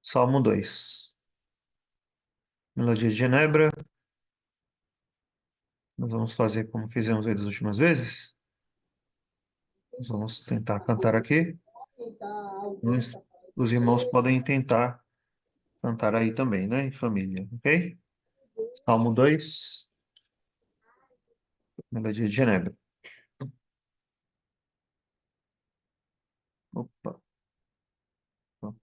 Salmo 2. Melodia de Genebra. Nós vamos fazer como fizemos aí das últimas vezes. Nós vamos tentar cantar aqui. Os irmãos podem tentar cantar aí também, né? Em família, ok? Salmo 2, Melodia de Genebra. Opa. O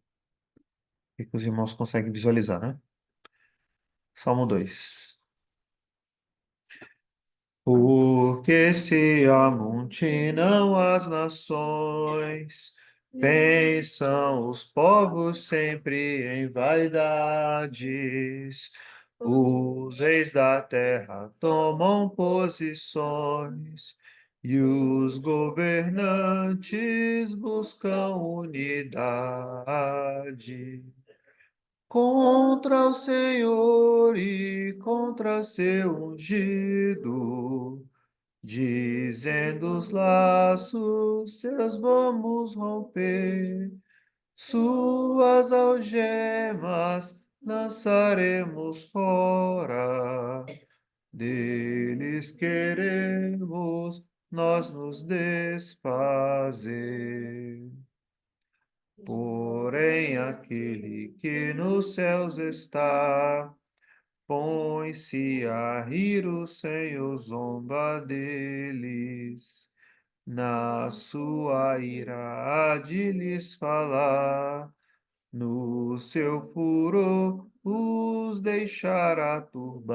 que os irmãos conseguem visualizar, né? Salmo 2. Porque se amontinam as nações, pensam os povos sempre em vaidades. Os reis da terra tomam posições e os governantes buscam unidade contra o Senhor e contra seu ungido, dizendo os laços seus vamos romper, suas algemas lançaremos fora, deles queremos nós nos desfazer. Porém, aquele que nos céus está, põe-se a rir, o Senhor zomba deles. Na sua ira há de lhes falar, no seu furor os deixará turbados.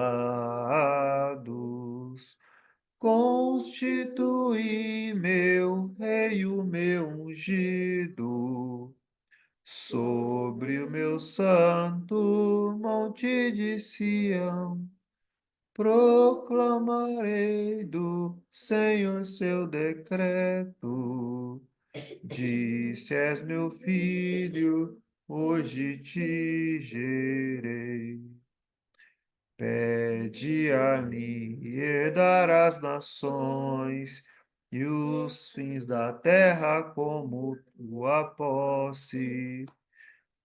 Constituí meu rei, o meu ungido, sobre o meu santo monte de Sião, proclamarei do Senhor seu decreto. Disse: és meu filho, hoje te gerei. Pede a mim e herdarás as nações, e os fins da terra como tua posse.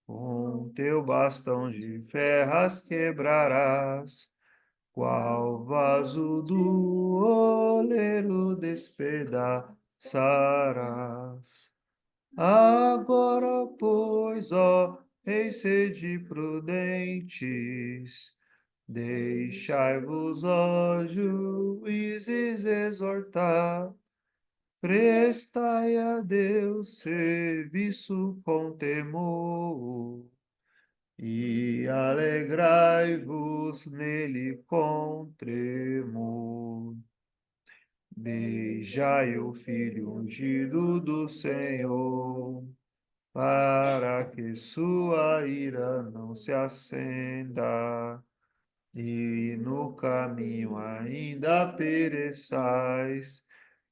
Com teu bastão de ferras quebrarás, qual vaso do oleiro despedaçarás. Agora, pois, ó reis, sede prudentes, deixai-vos, ó juízes, exortar. Prestai a Deus serviço com temor, e alegrai-vos nele com tremor. Beijai o Filho ungido do Senhor, para que sua ira não se acenda, e no caminho ainda pereçais,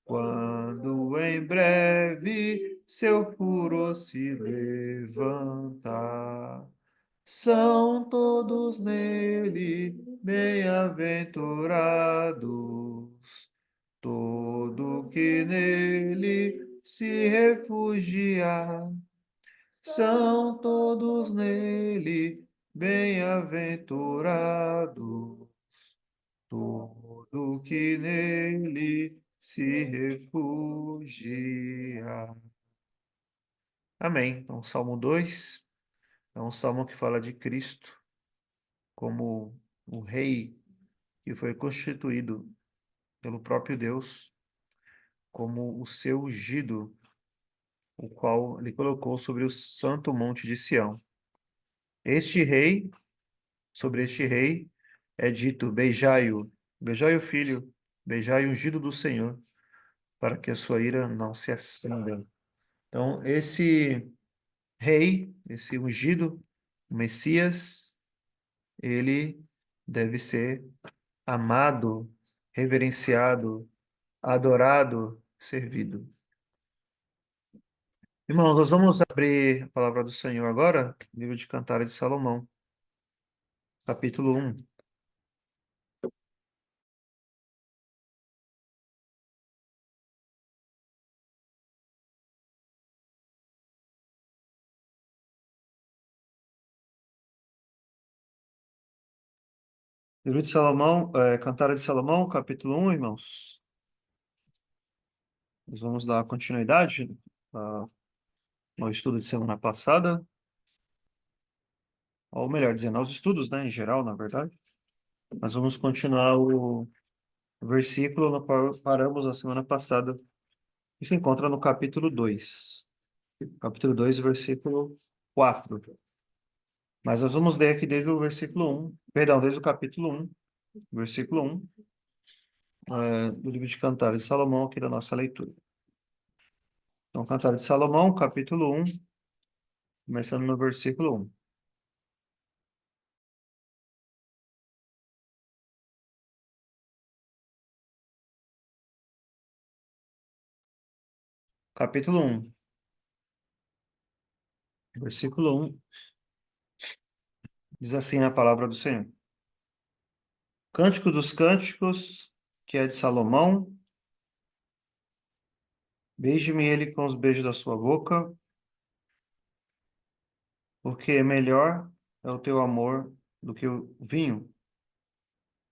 quando em breve seu furor se levantar. São todos nele bem-aventurados, todo que nele se refugia. São todos nele bem-aventurados, todo que nele se refugia. Amém. Então, Salmo 2 é um salmo que fala de Cristo como o rei que foi constituído pelo próprio Deus como o seu ungido, o qual ele colocou sobre o santo monte de Sião. Este rei, sobre este rei, é dito: beijai-o, beijai o filho, beijai o ungido do Senhor, para que a sua ira não se acenda. Então, esse rei, esse ungido, o Messias, ele deve ser amado, reverenciado, adorado, servido. Irmãos, nós vamos abrir a palavra do Senhor agora, livro de Cantares de Salomão, capítulo 1. Livro de Salomão, Cantares de Salomão, capítulo 1, irmãos. Nós vamos dar continuidade ao estudo de semana passada, ou melhor dizendo, aos estudos, né, em geral, na verdade. Nós vamos continuar o versículo no qual paramos a semana passada, que se encontra no capítulo 2. Capítulo 2, versículo 4. Mas nós vamos ler aqui desde o versículo 1, perdão, desde o capítulo 1, versículo 1, do livro de Cantares de Salomão, aqui da nossa leitura. Então, Cantares de Salomão, capítulo 1, começando no versículo 1. Capítulo 1, versículo 1, diz assim a palavra do Senhor. Cântico dos Cânticos, que é de Salomão, beije-me ele com os beijos da sua boca, porque melhor é o teu amor do que o vinho.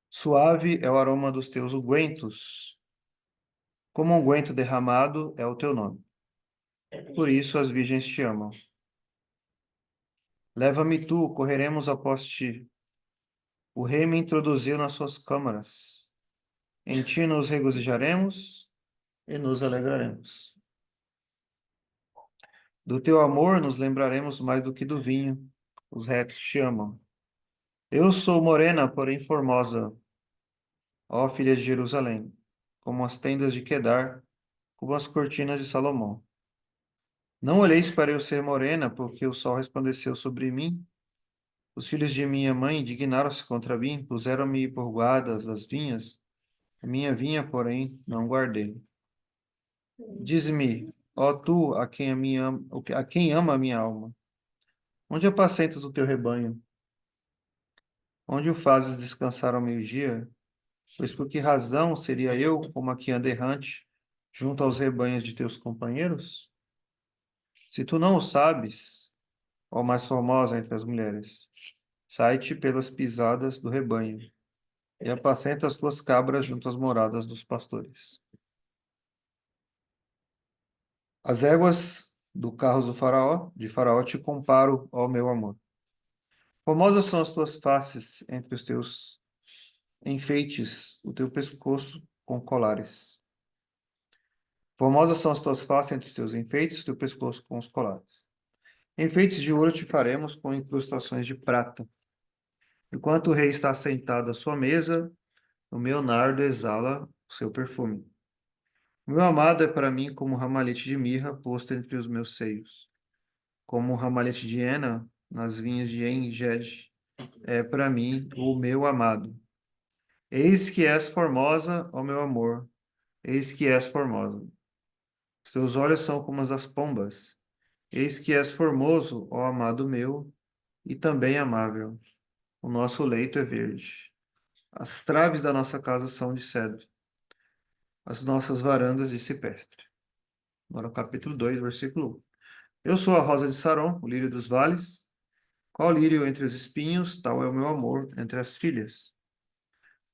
Suave é o aroma dos teus ungüentos, como unguento derramado é o teu nome. Por isso as virgens te amam. Leva-me tu, correremos após ti. O rei me introduziu nas suas câmaras. Em ti nos regozijaremos e nos alegraremos. Do teu amor nos lembraremos mais do que do vinho. Os retos te amam. Eu sou morena, porém formosa, ó filha de Jerusalém, como as tendas de Quedar, como as cortinas de Salomão. Não olheis para eu ser morena, porque o sol resplandeceu sobre mim. Os filhos de minha mãe indignaram-se contra mim, puseram-me por guardas das vinhas. A minha vinha, porém, não guardei. Dize-me, ó tu, a quem ama a minha alma, onde apacentas o teu rebanho? Onde o fazes descansar ao meio-dia? Pois por que razão seria eu como a que anda errante junto aos rebanhos de teus companheiros? Se tu não o sabes, ó mais formosa entre as mulheres, sai-te pelas pisadas do rebanho e apacenta as tuas cabras junto às moradas dos pastores. As éguas do carro do faraó, de faraó te comparo, ó meu amor. Formosas são as tuas faces entre os teus enfeites, o teu pescoço com colares. Formosas são as tuas faces entre os teus enfeites, o teu pescoço com os colares. Enfeites de ouro te faremos com incrustações de prata. Enquanto o rei está sentado à sua mesa, o meu nardo exala o seu perfume. O meu amado é para mim como um ramalhete de mirra posto entre os meus seios. Como um ramalhete de hena nas vinhas de En-Gedi, é para mim o meu amado. Eis que és formosa, ó meu amor, eis que és formosa. Os teus olhos são como as das pombas. Eis que és formoso, ó amado meu, e também amável. O nosso leito é verde. As traves da nossa casa são de cedro, as nossas varandas de cipestre. Agora o capítulo 2, versículo 1. Eu sou a rosa de Saron, o lírio dos vales. Qual lírio entre os espinhos, tal é o meu amor entre as filhas.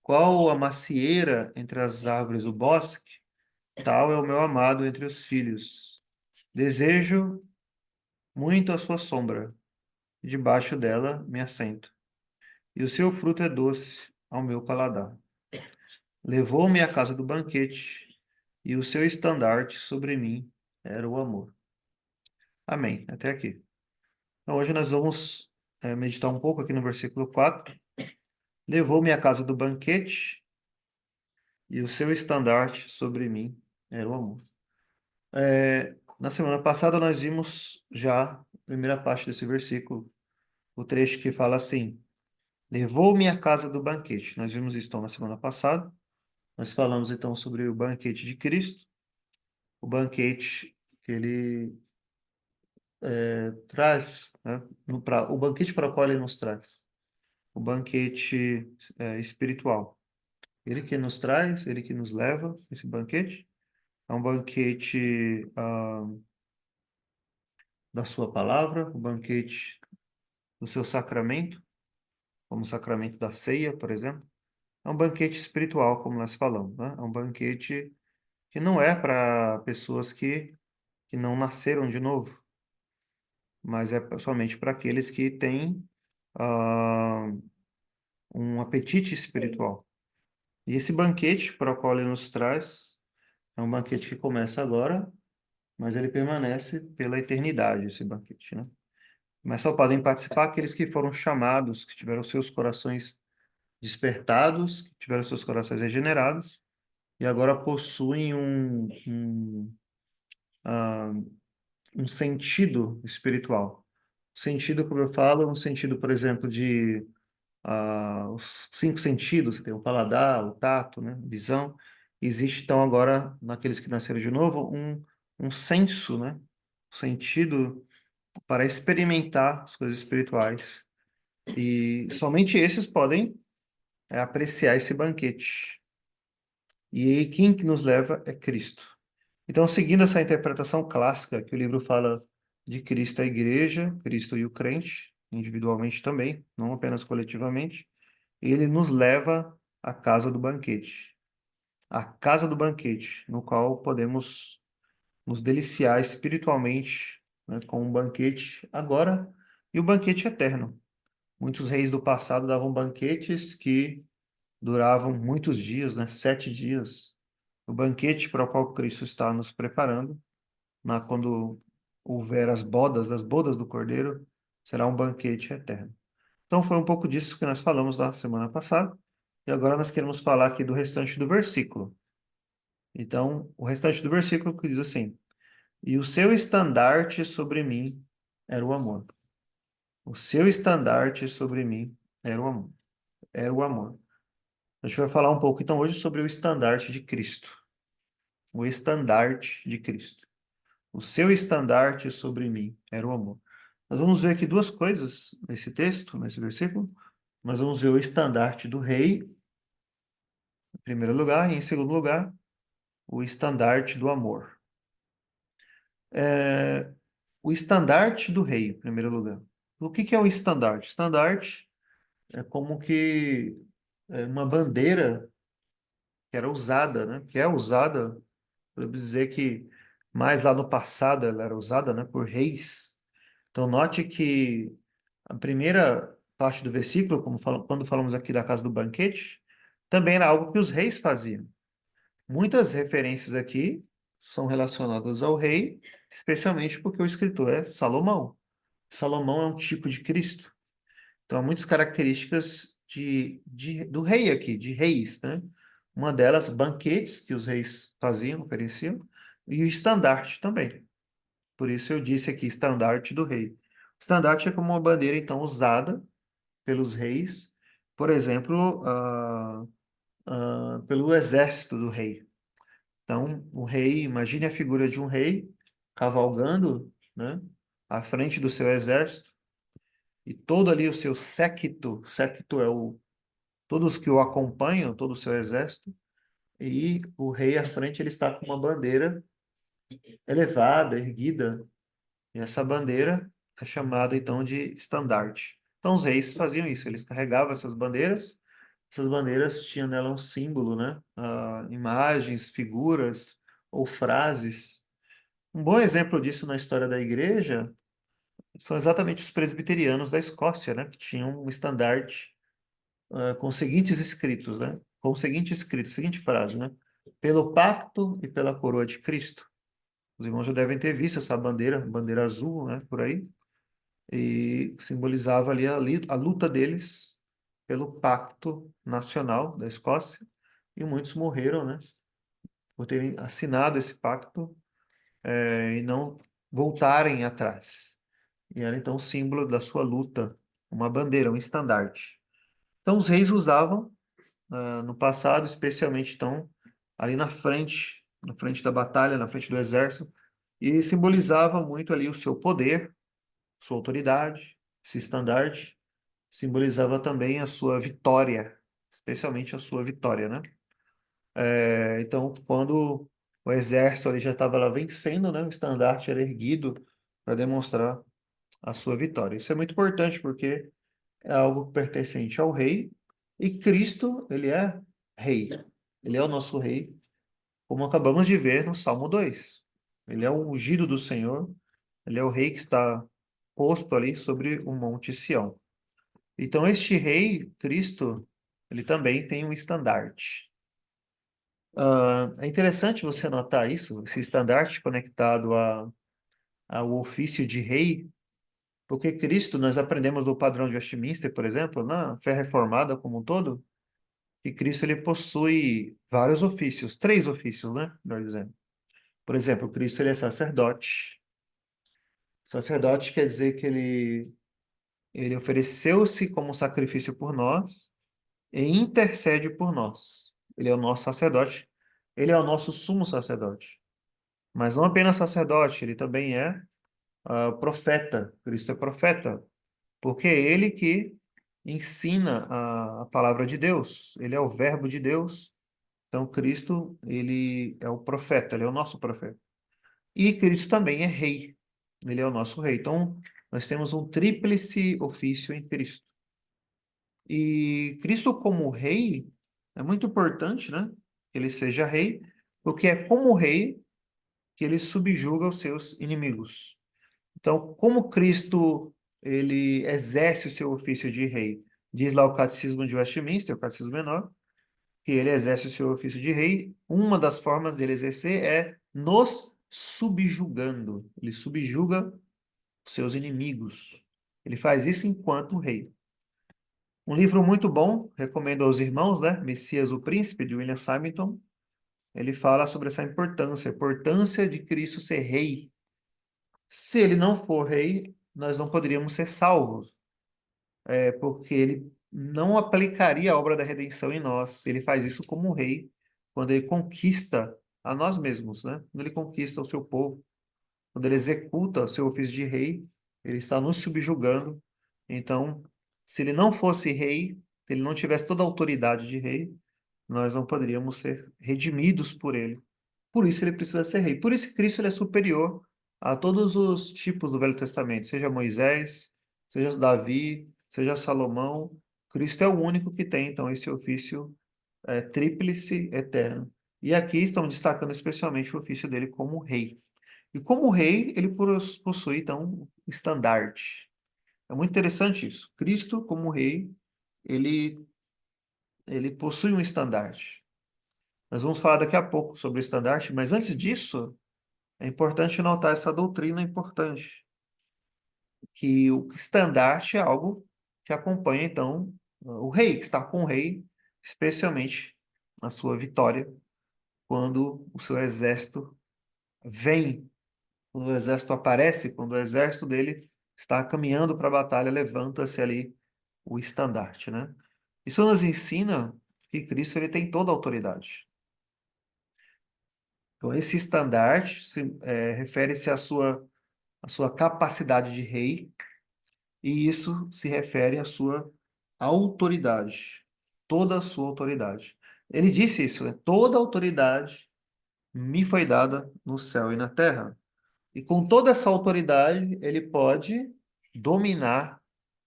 Qual a macieira entre as árvores do bosque, tal é o meu amado entre os filhos. Desejo muito a sua sombra, e debaixo dela me assento. E o seu fruto é doce ao meu paladar. Levou-me à casa do banquete, e o seu estandarte sobre mim era o amor. Amém. Até aqui. Então, hoje nós vamos meditar um pouco aqui no versículo 4. Levou-me à casa do banquete, e o seu estandarte sobre mim era o amor. Na semana passada nós vimos já a primeira parte desse versículo, o trecho que fala assim: levou-me à casa do banquete. Nós vimos isso então na semana passada. Nós falamos então sobre o banquete de Cristo, o banquete que ele traz, né, o banquete para o qual ele nos traz, o banquete espiritual. Ele que nos traz, ele que nos leva esse banquete. É um banquete da sua palavra, o banquete do seu sacramento, como o sacramento da ceia, por exemplo. é um banquete espiritual, como nós falamos, né? É um banquete que não é para pessoas que não nasceram de novo, mas é somente para aqueles que têm ah, um apetite espiritual. E esse banquete para o qual ele nos traz é um banquete que começa agora, mas ele permanece pela eternidade, esse banquete, né? Mas só podem participar aqueles que foram chamados, que tiveram seus corações despertados, que tiveram seus corações regenerados e agora possuem ah, um sentido espiritual. Sentido, como eu falo, um sentido, por exemplo, de os cinco sentidos, você tem o paladar, o tato, né, visão. Existe, então, agora, naqueles que nasceram de novo, um senso, né, sentido para experimentar as coisas espirituais. E somente esses podem apreciar esse banquete. E aí, quem que nos leva é Cristo. Então, seguindo essa interpretação clássica, que o livro fala de Cristo a igreja, Cristo e o crente, individualmente também, não apenas coletivamente, ele nos leva à casa do banquete. A casa do banquete, no qual podemos nos deliciar espiritualmente, né, com um banquete agora e o banquete eterno. Muitos reis do passado davam banquetes que duravam muitos dias, né, 7 dias. O banquete para o qual Cristo está nos preparando, quando houver as bodas do Cordeiro, será um banquete eterno. Então foi um pouco disso que nós falamos na semana passada, e agora nós queremos falar aqui do restante do versículo. Então, o restante do versículo que diz assim: E o seu estandarte sobre mim era o amor. O seu estandarte sobre mim era o amor. Era o amor. A gente vai falar um pouco então hoje sobre o estandarte de Cristo. O estandarte de Cristo. O seu estandarte sobre mim era o amor. Nós vamos ver aqui duas coisas nesse texto, nesse versículo. Nós vamos ver o estandarte do rei, em primeiro lugar, e em segundo lugar, o estandarte do amor. É, o estandarte do rei, em primeiro lugar. O que que é o estandarte? Estandarte é como que uma bandeira que era usada, né? Que é usada, podemos dizer que mais lá no passado ela era usada, né, por reis. Então note que a primeira parte do versículo, quando falamos aqui da casa do banquete, também era algo que os reis faziam. Muitas referências aqui são relacionadas ao rei, especialmente porque o escritor é Salomão. Salomão é um tipo de Cristo. Então, há muitas características do rei aqui, de reis, né? Uma delas, banquetes que os reis faziam, ofereciam, e o estandarte também. Por isso eu disse aqui, estandarte do rei. O estandarte é como uma bandeira, então, usada pelos reis, por exemplo, pelo exército do rei. Então, o rei, imagine a figura de um rei cavalgando, né, à frente do seu exército, e todo ali o seu séquito, séquito é todos que o acompanham, todo o seu exército, e o rei à frente ele está com uma bandeira elevada, erguida, e essa bandeira é chamada então de estandarte. Então os reis faziam isso, eles carregavam essas bandeiras tinham nela um símbolo, né? Imagens, figuras ou frases. Um bom exemplo disso na história da igreja são exatamente os presbiterianos da Escócia, né? Que tinham um estandarte com os seguintes escritos, né? Com o seguinte escrito, a seguinte frase, né? Pelo pacto e pela coroa de Cristo. Os irmãos já devem ter visto essa bandeira, bandeira azul, né? Por aí. E simbolizava ali a luta deles pelo pacto nacional da Escócia. E muitos morreram, né? Por terem assinado esse pacto e não voltarem atrás. E era então o símbolo da sua luta, uma bandeira, um estandarte. Então os reis usavam no passado, especialmente então ali na frente da batalha, na frente do exército, e simbolizava muito ali o seu poder, sua autoridade, esse estandarte, simbolizava também a sua vitória, especialmente a sua vitória, né? Então, quando o exército ali já estava lá vencendo, né, o estandarte era erguido para demonstrar a sua vitória. Isso é muito importante porque é algo pertencente ao rei E Cristo, ele é rei. Ele é o nosso rei, como acabamos de ver no Salmo 2. Ele é o ungido do Senhor, ele é o rei que está posto ali sobre o Monte Sião. Então, este rei, Cristo, ele também tem um estandarte. É interessante você notar isso, esse estandarte conectado ao ofício de rei, porque Cristo, nós aprendemos do padrão de Westminster, por exemplo, na fé reformada como um todo, que Cristo ele possui vários ofícios, três ofícios, né? Melhor dizendo. Por exemplo, Cristo ele é sacerdote. Sacerdote quer dizer que ele ofereceu-se como sacrifício por nós e intercede por nós. Ele é o nosso sacerdote, ele é o nosso sumo sacerdote. Mas não apenas sacerdote, ele também é profeta. Cristo é profeta, porque é ele que ensina a palavra de Deus. Ele é o verbo de Deus. Então, Cristo, ele é o profeta, ele é o nosso profeta. E Cristo também é rei. Ele é o nosso rei. Então, nós temos um tríplice ofício em Cristo. E Cristo como rei é muito importante, né? Que ele seja rei, porque é como rei que ele subjuga os seus inimigos. Então, como Cristo ele exerce o seu ofício de rei? Diz lá o Catecismo de Westminster, o Catecismo Menor, que ele exerce o seu ofício de rei. Uma das formas dele exercer é nos subjugando. Ele subjuga os seus inimigos. Ele faz isso enquanto rei. Um livro muito bom, recomendo aos irmãos, né? Messias, o Príncipe, de William Symington. Ele fala sobre essa importância, a importância de Cristo ser rei. Se ele não for rei, nós não poderíamos ser salvos, porque ele não aplicaria a obra da redenção em nós. Ele faz isso como um rei, quando ele conquista a nós mesmos, né? Quando ele conquista o seu povo, quando ele executa o seu ofício de rei, ele está nos subjugando. Então, se ele não fosse rei, se ele não tivesse toda a autoridade de rei, nós não poderíamos ser redimidos por ele. Por isso ele precisa ser rei. Por isso Cristo ele é superior a todos os tipos do Velho Testamento, seja Moisés, seja Davi, seja Salomão. Cristo é o único que tem, então, esse ofício tríplice eterno. E aqui estamos destacando especialmente o ofício dele como rei. E como rei, ele possui, então, um estandarte. É muito interessante isso. Cristo, como rei, ele, ele possui um estandarte. Nós vamos falar daqui a pouco sobre o estandarte, mas antes disso, é importante notar essa doutrina importante, que o estandarte é algo que acompanha, então, o rei, que está com o rei, especialmente na sua vitória, quando o seu exército vem, quando o exército aparece, quando o exército dele está caminhando para a batalha, levanta-se ali o estandarte, né? Isso nos ensina que Cristo ele tem toda a autoridade. Então, esse estandarte refere-se à sua capacidade de rei, e isso se refere à sua autoridade, toda a sua autoridade. Ele disse isso, né? Toda a autoridade me foi dada no céu e na terra. E com toda essa autoridade, ele pode dominar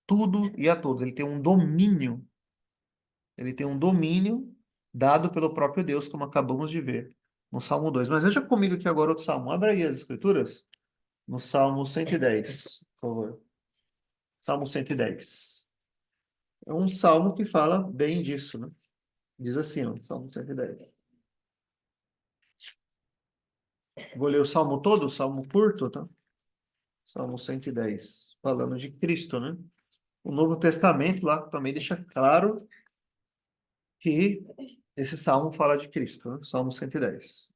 tudo e a todos. Ele tem um domínio dado pelo próprio Deus, como acabamos de ver no Salmo 2. Mas veja comigo aqui agora outro salmo. Abra aí as escrituras, no Salmo 110, por favor. Salmo 110. É um salmo que fala bem disso, né? Diz assim, ó, Salmo 110. Vou ler o salmo todo, o salmo curto, tá? Salmo 110, falando de Cristo, né? O Novo Testamento lá também deixa claro que esse salmo fala de Cristo, né? Salmo 110.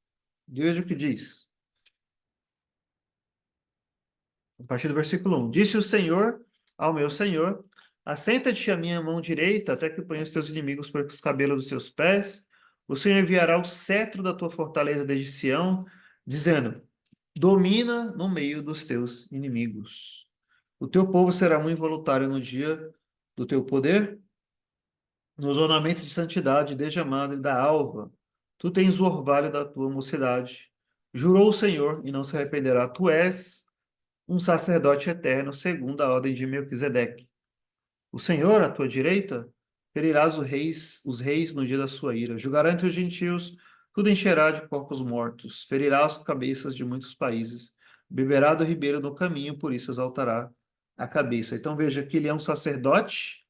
Veja o que diz, a partir do versículo 1. Disse o Senhor ao meu Senhor: Assenta-te à minha mão direita, até que ponha os teus inimigos por os cabelos dos seus pés. O Senhor enviará o cetro da tua fortaleza desde Sião, dizendo: Domina no meio dos teus inimigos. O teu povo será muito voluntário no dia do teu poder, nos ornamentos de santidade, desde a madre da alva. Tu tens o orvalho da tua mocidade. Jurou o Senhor e não se arrependerá. Tu és um sacerdote eterno, segundo a ordem de Melquisedeque. O Senhor, à tua direita, Ferirás os reis no dia da sua ira. Julgará entre os gentios, tudo encherá de corpos mortos. Ferirá as cabeças de muitos países. Beberá do ribeiro no caminho, por isso exaltará a cabeça. Então veja que ele é um sacerdote,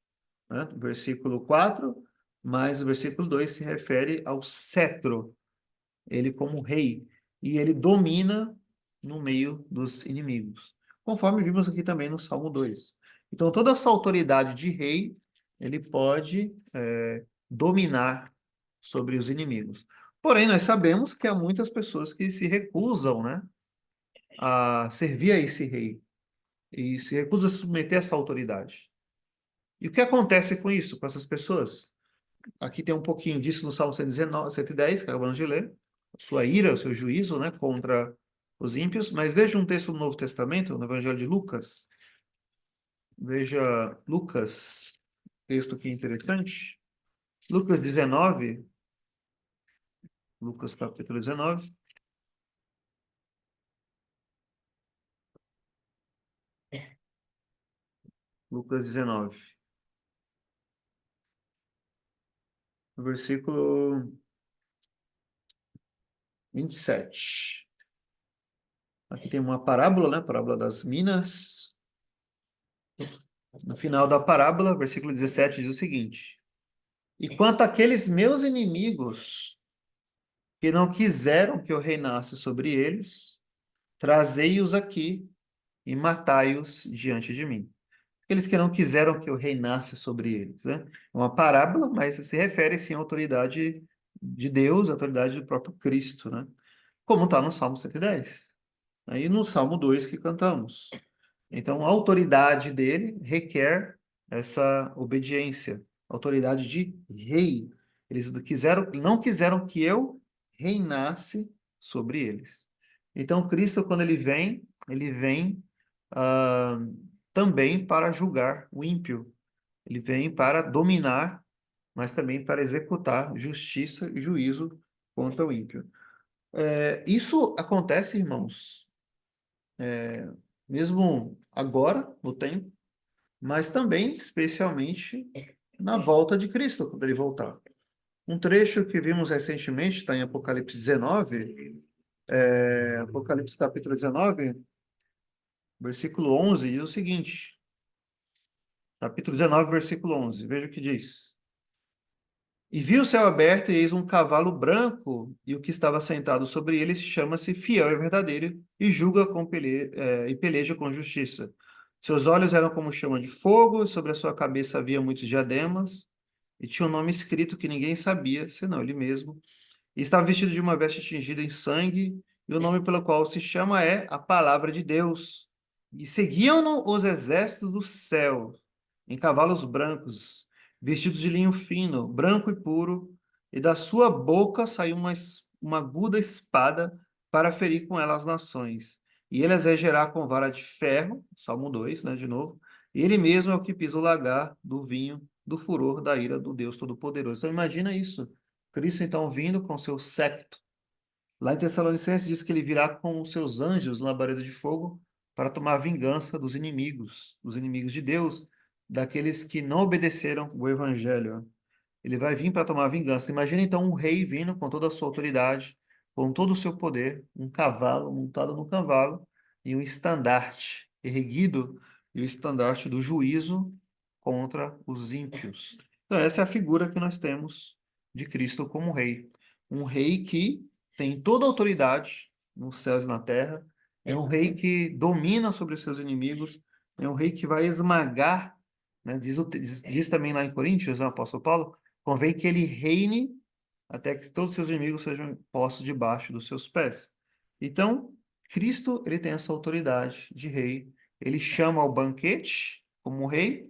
né, versículo 4, mas o versículo 2 se refere ao cetro, ele como rei, e ele domina no meio dos inimigos, conforme vimos aqui também no Salmo 2. Então, toda essa autoridade de rei, ele pode dominar sobre os inimigos. Porém, nós sabemos que há muitas pessoas que se recusam, né, a servir a esse rei, e se recusam a se submeter a essa autoridade. E o que acontece com isso, com essas pessoas? Aqui tem um pouquinho disso no Salmo 119, 110, que acabamos de ler. Sua ira, o seu juízo, né, contra os ímpios. Mas veja um texto do Novo Testamento, no Evangelho de Lucas. Veja Lucas, texto aqui interessante. Lucas 19, Lucas capítulo 19. Lucas 19, versículo 27. Aqui tem uma parábola, né? Parábola das minas. No final da parábola, versículo 17 diz o seguinte: E quanto àqueles meus inimigos que não quiseram que eu reinasse sobre eles, trazei-os aqui e matai-os diante de mim. Aqueles que não quiseram que eu reinasse sobre eles, né? É uma parábola, mas se refere sim à autoridade de Deus, à autoridade do próprio Cristo, né? Como está no Salmo 110. Aí no Salmo 2 que cantamos. Então, a autoridade dele requer essa obediência, autoridade de rei. Eles não quiseram que eu reinasse sobre eles. Então, Cristo, quando ele vem ah, também para julgar o ímpio. Ele vem para dominar, mas também para executar justiça e juízo contra o ímpio. Isso acontece, irmãos, mesmo agora, no tempo, mas também, especialmente, na volta de Cristo, quando ele voltar. Um trecho que vimos recentemente, está em Apocalipse 19, Apocalipse capítulo 19, versículo 11, diz o seguinte, capítulo 19, versículo 11, veja o que diz. E vi o céu aberto, e eis um cavalo branco, e o que estava sentado sobre ele chama-se Fiel e Verdadeiro, e julga e peleja com justiça. Seus olhos eram como chama de fogo, e sobre a sua cabeça havia muitos diademas, e tinha um nome escrito que ninguém sabia, senão ele mesmo. E estava vestido de uma veste tingida em sangue, e o nome pelo qual se chama é a Palavra de Deus. E seguiam-no os exércitos do céu, em cavalos brancos, vestidos de linho fino, branco e puro, e da sua boca saiu uma aguda espada para ferir com ela as nações. E ele as regerá com vara de ferro, Salmo 2, né, de novo, e ele mesmo é o que pisa o lagar do vinho do furor da ira do Deus Todo-Poderoso. Então imagina isso. Cristo então vindo com seu séquito. Lá em Tessalonicenses diz que ele virá com os seus anjos na labareda de fogo para tomar vingança dos inimigos de Deus, daqueles que não obedeceram o evangelho. Ele vai vir para tomar vingança. Imagina então um rei vindo com toda a sua autoridade, com todo o seu poder, um cavalo montado no cavalo e um estandarte erguido, e o estandarte do juízo contra os ímpios. Então, essa é a figura que nós temos de Cristo como rei. Um rei que tem toda a autoridade nos céus e na terra, é um rei que domina sobre os seus inimigos, é um rei que vai esmagar, né? Diz também lá em Coríntios, né, o apóstolo Paulo, convém que ele reine até que todos os seus inimigos sejam postos debaixo dos seus pés. Então, Cristo, ele tem essa autoridade de rei. Ele chama ao banquete como rei,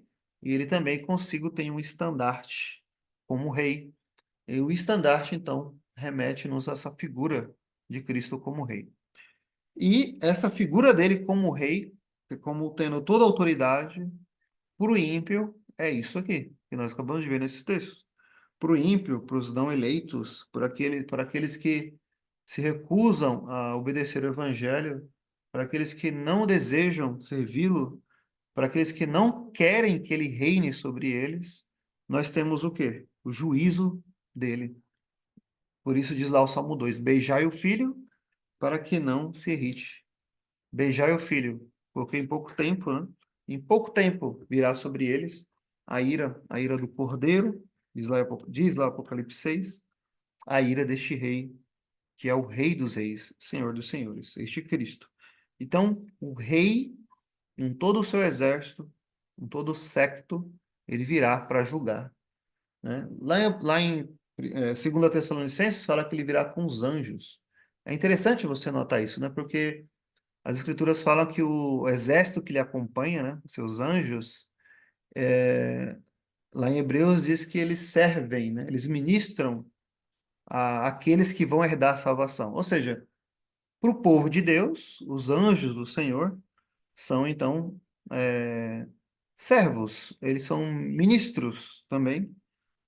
e ele também consigo tem um estandarte como rei. E o estandarte, então, remete-nos a essa figura de Cristo como rei. E essa figura dele como rei, como tendo toda a autoridade, para o ímpio, é isso aqui, que nós acabamos de ver nesses textos. Para o ímpio, para os não eleitos, para aqueles que se recusam a obedecer o evangelho, para aqueles que não desejam servi-lo, para aqueles que não querem que ele reine sobre eles, nós temos o quê? O juízo dele. Por isso diz lá o Salmo 2: beijai o filho para que não se irrite. Beijai o filho, porque em pouco tempo, né? Em pouco tempo virá sobre eles a ira do cordeiro, diz lá Apocalipse 6, a ira deste rei, que é o rei dos reis, Senhor dos senhores, este Cristo. Então, o rei, com todo o seu exército, com todo o séquito, ele virá para julgar, né? Lá em 2 Tessalonicenses fala que ele virá com os anjos. É interessante você notar isso, né? Porque as escrituras falam que o exército que lhe acompanha, né, os seus anjos, lá em Hebreus diz que eles servem, né, eles ministram àqueles que vão herdar a salvação. Ou seja, para o povo de Deus, os anjos do Senhor são então é, servos, eles são ministros também,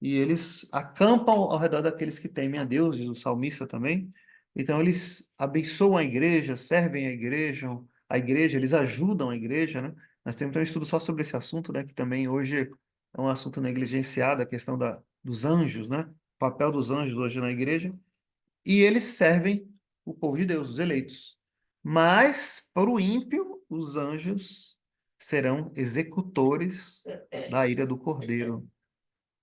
e eles acampam ao redor daqueles que temem a Deus, diz o salmista também. Então eles abençoam a igreja, eles ajudam a igreja, né? Nós temos um estudo só sobre esse assunto, né? Que também hoje é um assunto negligenciado, a questão dos anjos, né? O papel dos anjos hoje na igreja. E eles servem o povo de Deus, os eleitos. Mas, para o ímpio, os anjos serão executores da ira do Cordeiro.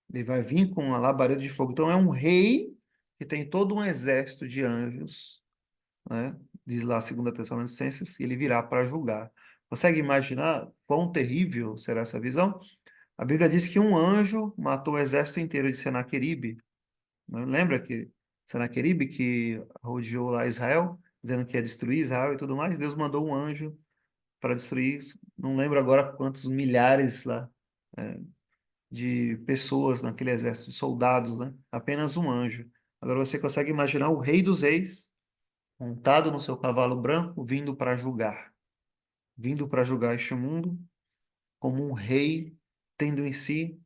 Ele vai vir com uma labareda de fogo. Então, é um rei que tem todo um exército de anjos, né? Diz lá 2 Tessalonicenses, e ele virá para julgar. Consegue imaginar quão terrível será essa visão? A Bíblia diz que um anjo matou o exército inteiro de Senaqueribe. Né? Lembra que Senaqueribe, que rodeou lá Israel, dizendo que ia destruir Israel e tudo mais? Deus mandou um anjo para destruir, não lembro agora quantos milhares lá, é, de pessoas naquele exército, de soldados, né? Apenas um anjo. Agora você consegue imaginar o rei dos reis, montado no seu cavalo branco, vindo para julgar este mundo, como um rei, tendo em si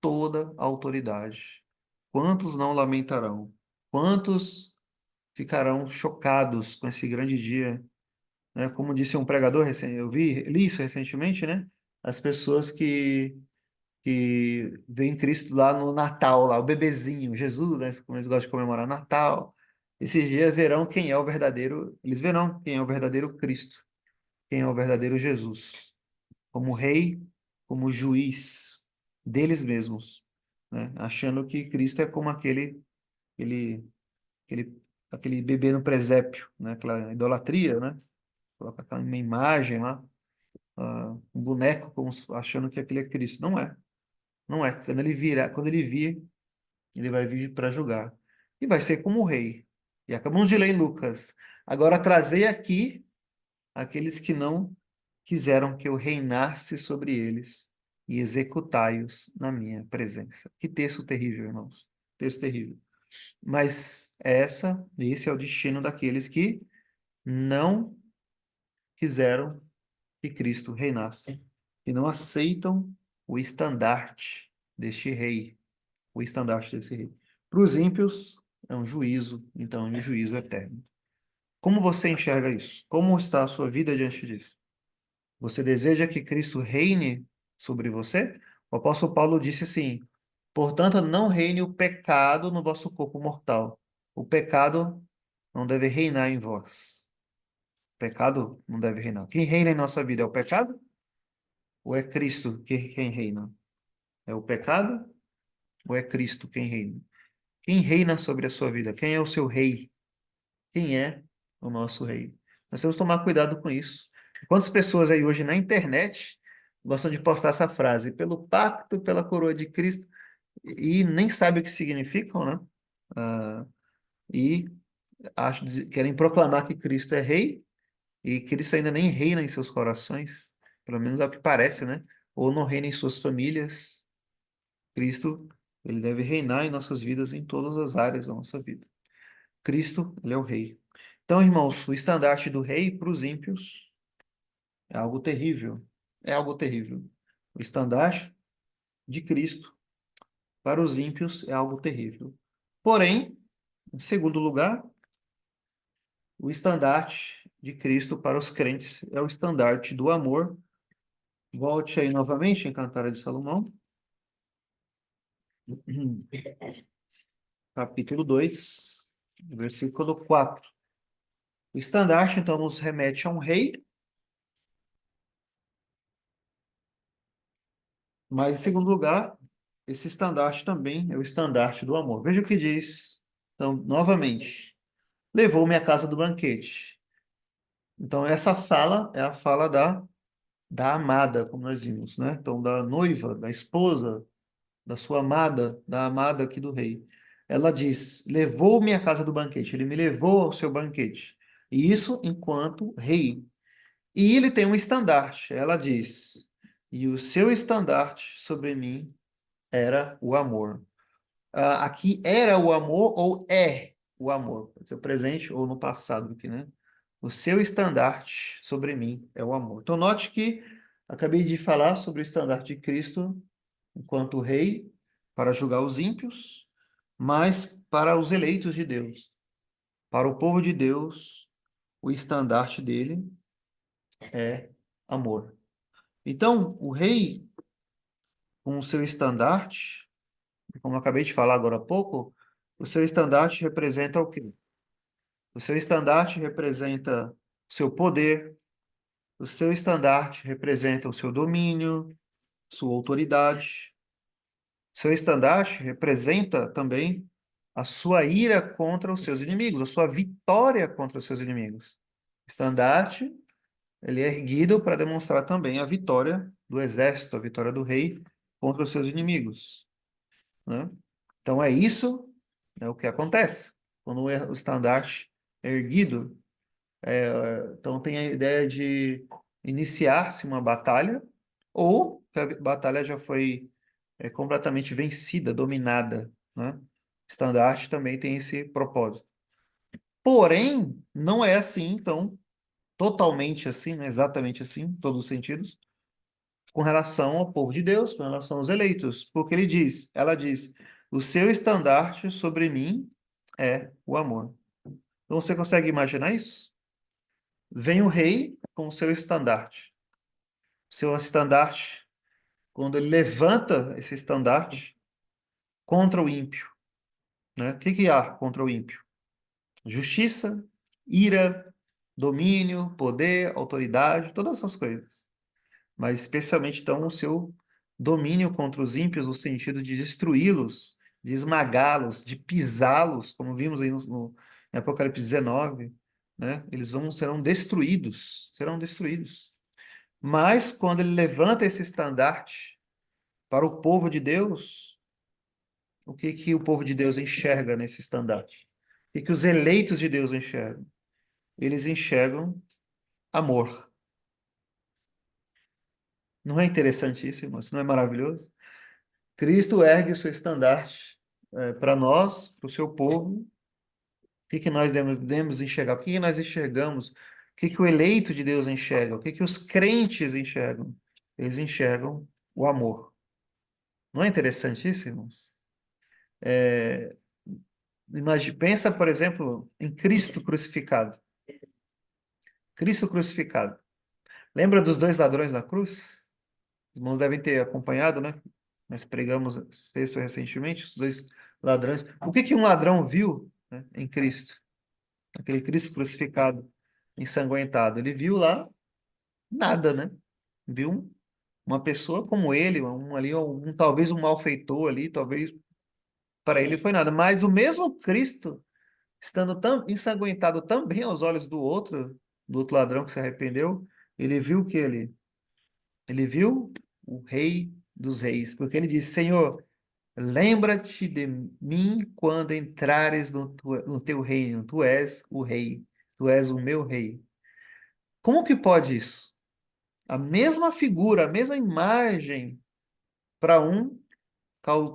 toda a autoridade. Quantos não lamentarão? Quantos ficarão chocados com esse grande dia, né? Como disse um pregador eu li isso recentemente, né? As pessoas que veem Cristo lá no Natal, lá o bebezinho, Jesus, né? Como eles gostam de comemorar Natal. Esses dias verão quem é o verdadeiro, eles verão quem é o verdadeiro Cristo, quem é o verdadeiro Jesus, como rei, como juiz deles mesmos, né? Achando que Cristo é como aquele, aquele, aquele bebê no presépio, né? Aquela idolatria, né? Coloca uma imagem lá, um boneco, achando que aquele é Cristo. Não é. Não é. Quando ele vir, ele vai vir para julgar. E vai ser como o rei. E acabamos de ler em Lucas. Agora trazei aqui aqueles que não quiseram que eu reinasse sobre eles e executai-os na minha presença. Que texto terrível, irmãos. Texto terrível. Mas esse é o destino daqueles que não quiseram que Cristo reinasse e não aceitam o estandarte deste rei, o estandarte desse rei. Para os ímpios é um juízo, então, um juízo eterno. Como você enxerga isso? Como está a sua vida diante disso? Você deseja que Cristo reine sobre você? O apóstolo Paulo disse assim: portanto, não reine o pecado no vosso corpo mortal. O pecado não deve reinar em vós. O pecado não deve reinar. Quem reina em nossa vida é o pecado? Ou é Cristo quem reina? É o pecado ou é Cristo quem reina? Quem reina sobre a sua vida? Quem é o seu rei? Quem é o nosso rei? Nós temos que tomar cuidado com isso. Quantas pessoas aí hoje na internet gostam de postar essa frase, pelo pacto, pela coroa de Cristo, e nem sabem o que significam, né? Ah, e querem proclamar que Cristo é rei, e Cristo ainda nem reina em seus corações, pelo menos é o que parece, né? Ou não reina em suas famílias. Cristo, ele deve reinar em nossas vidas, em todas as áreas da nossa vida. Cristo, ele é o rei. Então, irmãos, o estandarte do rei para os ímpios é algo terrível. É algo terrível. O estandarte de Cristo para os ímpios é algo terrível. Porém, em segundo lugar, o estandarte de Cristo para os crentes é o estandarte do amor. Volte aí novamente em Cantares de Salomão. Capítulo 2, versículo 4. O estandarte, então, nos remete a um rei, mas, em segundo lugar, esse estandarte também é o estandarte do amor. Veja o que diz, então, novamente. Levou-me à casa do banquete. Então, essa fala é a fala da amada, como nós vimos, né? Então, da noiva, da esposa, da sua amada, da amada aqui do rei. Ela diz: levou-me à casa do banquete. Ele me levou ao seu banquete. E isso enquanto rei. E ele tem um estandarte. Ela diz: e o seu estandarte sobre mim era o amor. Aqui era o amor ou é o amor? Pode ser presente ou no passado aqui, né? O seu estandarte sobre mim é o amor. Então, note que acabei de falar sobre o estandarte de Cristo enquanto rei para julgar os ímpios, mas para os eleitos de Deus, para o povo de Deus, o estandarte dele é amor. Então, o rei, com o seu estandarte, como eu acabei de falar agora há pouco, o seu estandarte representa o quê? O seu estandarte representa o seu poder, o seu estandarte representa o seu domínio, sua autoridade. Seu estandarte representa também a sua ira contra os seus inimigos, a sua vitória contra os seus inimigos. Estandarte, ele é erguido para demonstrar também a vitória do exército, a vitória do rei contra os seus inimigos, né? Então é isso, é o que acontece quando o estandarte é erguido. Então tem a ideia de iniciar-se uma batalha ou que a batalha já foi completamente vencida, dominada, né? Estandarte também tem esse propósito. Porém, não é assim, então, totalmente assim, né? Exatamente assim, em todos os sentidos, com relação ao povo de Deus, com relação aos eleitos, porque ela diz, o seu estandarte sobre mim é o amor. Então você consegue imaginar isso? Vem o rei com o seu estandarte. Seu estandarte, quando ele levanta esse estandarte contra o ímpio, né? O que que há contra o ímpio? Justiça, ira, domínio, poder, autoridade, todas essas coisas. Mas especialmente então o seu domínio contra os ímpios no sentido de destruí-los, de esmagá-los, de pisá-los, como vimos aí em Apocalipse 19, né? Eles serão destruídos, serão destruídos. Mas quando ele levanta esse estandarte para o povo de Deus, o que que o povo de Deus enxerga nesse estandarte? O que que os eleitos de Deus enxergam? Eles enxergam amor. Não é interessante isso, irmãos? Não é maravilhoso? Cristo ergue o seu estandarte para nós, para o seu povo. O que que nós devemos enxergar? O que que nós enxergamos? O que que o eleito de Deus enxerga? O que que os crentes enxergam? Eles enxergam o amor. Não é interessante isso, irmãos? Pensa, por exemplo, em Cristo crucificado. Cristo crucificado. Lembra dos dois ladrões na cruz? Os irmãos devem ter acompanhado, né? Nós pregamos esse texto recentemente, os dois ladrões. O que que um ladrão viu, né, em Cristo? Aquele Cristo crucificado, ensanguentado. Ele viu lá nada, né? Viu uma pessoa como ele, ali, talvez um malfeitor ali, talvez para ele foi nada. Mas o mesmo Cristo, estando tão ensanguentado também aos olhos do outro ladrão que se arrependeu, ele viu que ele viu o Rei dos Reis, porque ele disse: Senhor, lembra-te de mim quando entrares no teu reino. Tu és o rei. Tu és o meu rei. Como que pode isso? A mesma figura, a mesma imagem, para um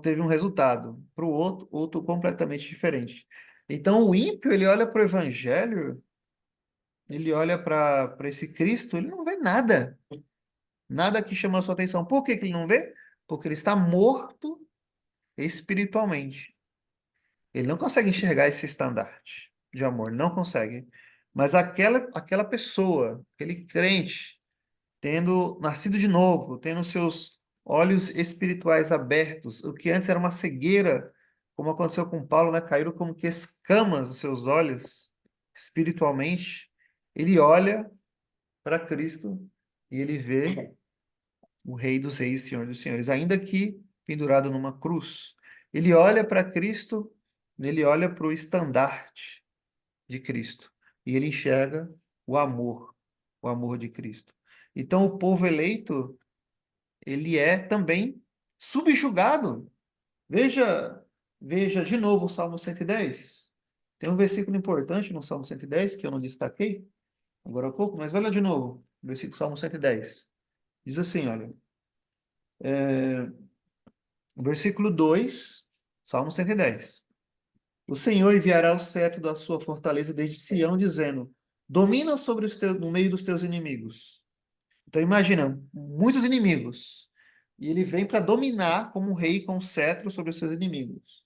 teve um resultado, para o outro, outro completamente diferente. Então, o ímpio, ele olha para o evangelho, ele olha para esse Cristo, ele não vê nada. Nada que chama a sua atenção. Por que que ele não vê? Porque ele está morto espiritualmente. Ele não consegue enxergar esse estandarte de amor, não consegue. Mas aquela pessoa, aquele crente, tendo nascido de novo, tendo seus olhos espirituais abertos. O que antes era uma cegueira, como aconteceu com Paulo, né? Caíram como que escamas dos seus olhos, espiritualmente. Ele olha para Cristo e ele vê o Rei dos Reis, Senhor dos Senhores, ainda que pendurado numa cruz. Ele olha para Cristo, ele olha para o estandarte de Cristo e ele enxerga o amor de Cristo. Então, o povo eleito, ele é também subjugado. Veja, veja de novo o Salmo 110. Tem um versículo importante no Salmo 110 que eu não destaquei agora há pouco, mas vai lá de novo, versículo Salmo 110. Diz assim, olha, versículo 2, Salmo 110. O Senhor enviará o cetro da sua fortaleza desde Sião, dizendo: domina sobre os teus, no meio dos teus inimigos. Então imagina, muitos inimigos. E ele vem para dominar como um rei com cetro sobre os seus inimigos.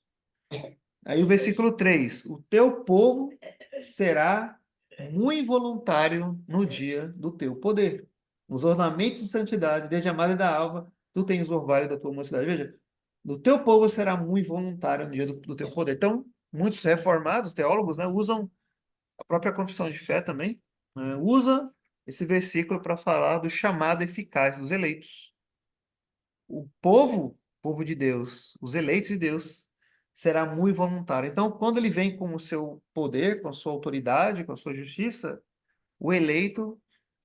Aí o versículo 3: o teu povo será muito voluntário no dia do teu poder. Os ornamentos de santidade, desde a madre da alva, tu tens o orvalho da tua mocidade. Veja, o teu povo será muito voluntário no dia do teu poder. Então, muitos reformados, teólogos, né, usam a própria confissão de fé também, né, usa esse versículo para falar do chamado eficaz dos eleitos. O povo de Deus, os eleitos de Deus, será muito voluntário. Então, quando ele vem com o seu poder, com a sua autoridade, com a sua justiça, o eleito,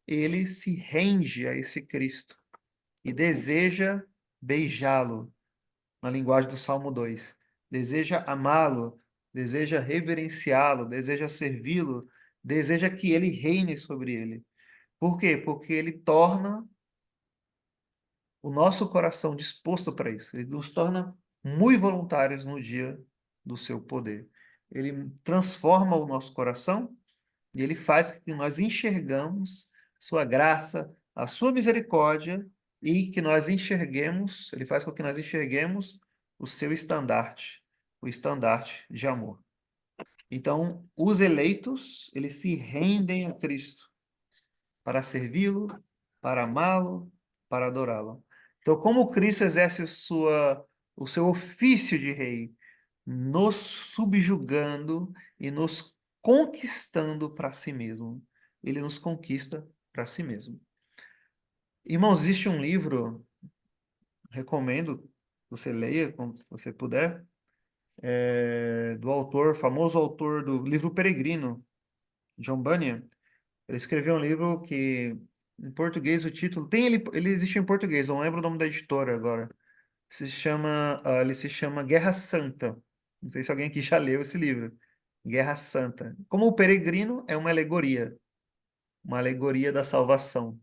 ele se rende a esse Cristo e deseja beijá-lo, na linguagem do Salmo 2. Deseja amá-lo, deseja reverenciá-lo, deseja servi-lo, deseja que ele reine sobre ele. Por quê? Porque ele torna o nosso coração disposto para isso. Ele nos torna muito voluntários no dia do seu poder. Ele transforma o nosso coração e ele faz com que nós enxergamos sua graça, a sua misericórdia e que nós enxerguemos, ele faz com que nós enxerguemos o seu estandarte, o estandarte de amor. Então, os eleitos, eles se rendem a Cristo para servi-lo, para amá-lo, para adorá-lo. Então, como Cristo exerce o seu ofício de rei, nos subjugando e nos conquistando para si mesmo. Ele nos conquista para si mesmo. Irmãos, existe um livro, recomendo que você leia quando você puder, do autor, famoso autor do livro Peregrino, John Bunyan. Ele escreveu um livro que, em português, o título. Ele existe em português, não lembro o nome da editora agora. Ele se chama Guerra Santa. Não sei se alguém aqui já leu esse livro. Guerra Santa. Como o peregrino é uma alegoria da salvação.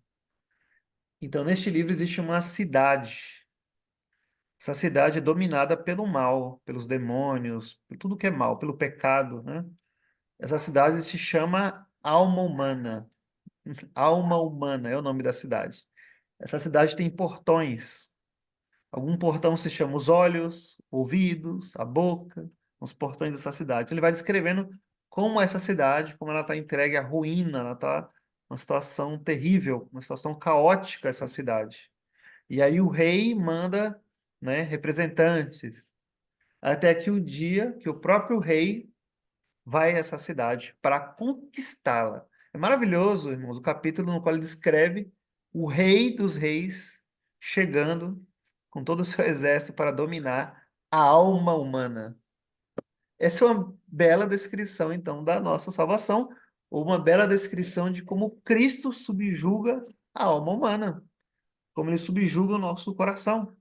Então, neste livro existe uma cidade. Essa cidade é dominada pelo mal, pelos demônios, por tudo que é mal, pelo pecado, né? Essa cidade se chama Alma Humana. Alma Humana é o nome da cidade. Essa cidade tem portões. Algum portão se chama os olhos, ouvidos, a boca, os portões dessa cidade. Ele vai descrevendo como essa cidade, como ela está entregue à ruína, ela está uma situação terrível, uma situação caótica essa cidade. E aí o rei manda, né, representantes, até que o dia que o próprio rei vai a essa cidade para conquistá-la. É maravilhoso, irmãos, o capítulo no qual ele descreve o rei dos reis chegando com todo o seu exército para dominar a alma humana. Essa é uma bela descrição, então, da nossa salvação, ou uma bela descrição de como Cristo subjuga a alma humana, como ele subjuga o nosso coração.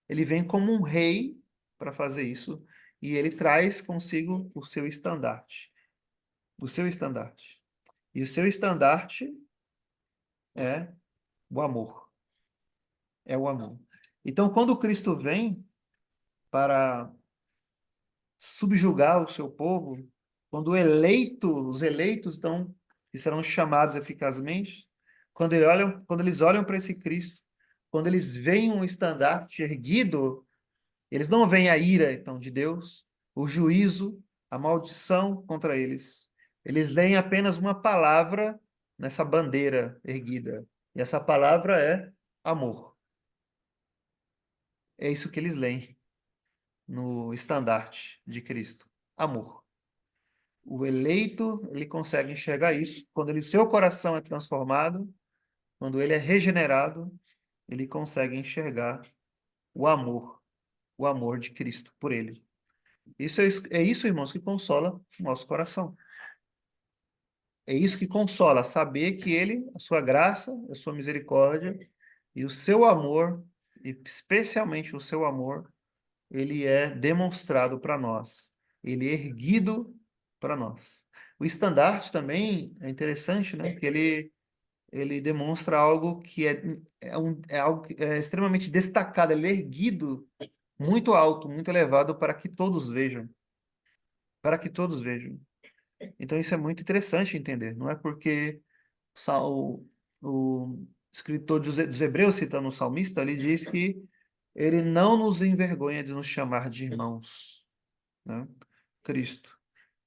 Ele vem como um rei para fazer isso, e ele traz consigo o seu estandarte. O seu estandarte. E o seu estandarte é o amor. É o amor. Então, quando Cristo vem para subjugar o seu povo, quando os eleitos estão, que serão chamados eficazmente, quando eles olham para esse Cristo, quando eles veem um estandarte erguido, eles não veem a ira, então, de Deus, o juízo, a maldição contra eles. Eles leem apenas uma palavra nessa bandeira erguida. E essa palavra é amor. É isso que eles leem no estandarte de Cristo. Amor. O eleito, ele consegue enxergar isso. Quando seu coração é transformado, quando ele é regenerado, ele consegue enxergar o amor de Cristo por ele. É isso, irmãos, que consola o nosso coração. É isso que consola, saber que ele, a sua graça, a sua misericórdia e o seu amor, e especialmente o seu amor, ele é demonstrado para nós. Ele é erguido para nós. O estandarte também é interessante, né? Porque ele demonstra algo que é algo que é extremamente destacado, ele é erguido muito alto, muito elevado para que todos vejam. Para que todos vejam. Então isso é muito interessante entender. Não é porque o escritor dos Hebreus, citando o salmista, ele diz que ele não nos envergonha de nos chamar de irmãos, né? Cristo.